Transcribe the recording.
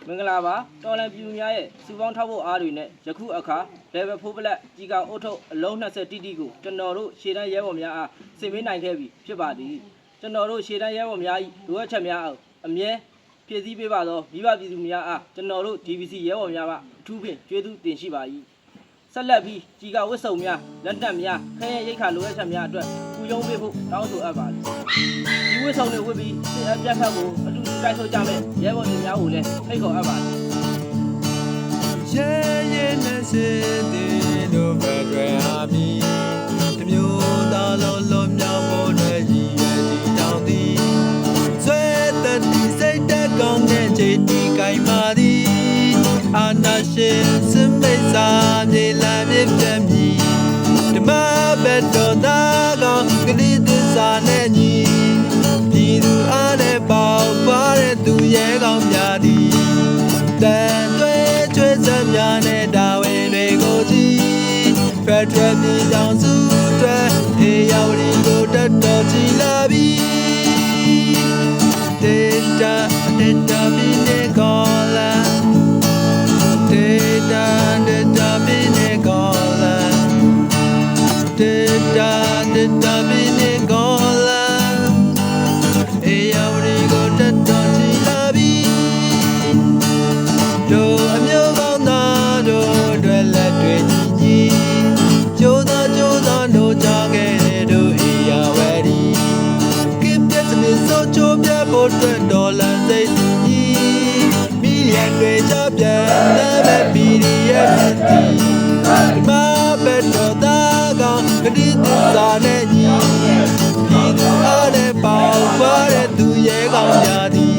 မင်္ဂလာပါတော်လန်ပြည်သူများရဲ့စုပေါင်းထောက်ဖို့အားတွေနဲ့ယခုအခါ level 4 black ကြီးကအုတ်ထုတ်အလုံး20တိတိကိုကျွန်တော်တို့ရှေ့တန်းရဲဘော်များအားဆင်ပေးနိုင်ခဲ့ပြီဖြစ်ပါသည်ကျွန်တော်တို့ရှေ့တန်းရဲဘော်များ၏လိုအပ်ချက်များအားအမြဲဖြည့်ဆည်းပေးပါသောမိဘပြည်သူများအားကျွန်တော်တို့ DVC ရဲဘော်များကအထူးဖြင့်ကျေးဇူးတင်ရှိပါ၏ဆက်လက်ပြီးကြီးကဝတ်စုံများလက်နက်များခရဲရိတ်ခါလိုအပ်ချက်များအတွက်ကူယုံပေးဖို့တောင်းဆိုအပ်ပါသည်ဒီဝတ်စုံတွေဝတ်ပြီးစစ်အပြတ်ဖက်ကိုအတူတူတိုက်ထုတ်ကြမယ်ရဲဘော်တွေများကိုလည်းဖိတ်ခေါ်အပ်ပါသည်ရဲရဲနဲ့စစ်သည်တို့ဘက်တွေဟာပြီးတမျိုးသားလုံးလုံးမြောက်ဖို့တွေရည်ရွယ်တည်တောင်းသည်ဆွဲသက်ဒီစိတ်တက်ကောင်းတဲ့ချိန်ဒီကိုင်မာသည်အာနာရှင်စမိတ်စာမြေလာမြင့်ပြမည်ဓမ္မဘက်တော်သားကောင်းကလေးသစ္စာနဲ့ညီပြည်သူအားနဲ့ပေါပါတဲ့သူရဲကောင်းများသည်တန်သွေးချွေးစက်များနဲ့တာဝန်တွေကိုကြည့်ဖက်ဒရယ်ပြည်ထောင်စုတွေအေးရောက်ဒီကိုတက်တော်ကြည်လာပြီဒေတာပြည်နေကောလာဒေတာပြည်နေကောလာဒေတာပြည်နေကောလာအေးရောက်ဒီကိုတက်တော်ကြည်လာပြီတို့အမျိုးကောင်းသားတို့တွေလက်တွေကြီးကျိုးသားတို့ကြခဲ့တဲ့တို့အေးရဝဲဒီကင်းပြစနေစောချိုးပြဖို့အတွက်ဒေါ်လာစိတ်ကြီးမီလီယံတွေချပြတဲ့မဲ့ PDF တီမဘက်တော်သားကောင်းကတိသစ္စာနဲ့ညီပြည်သူအားနဲ့ပေါပါတဲ့သူရဲကောင်းများသည်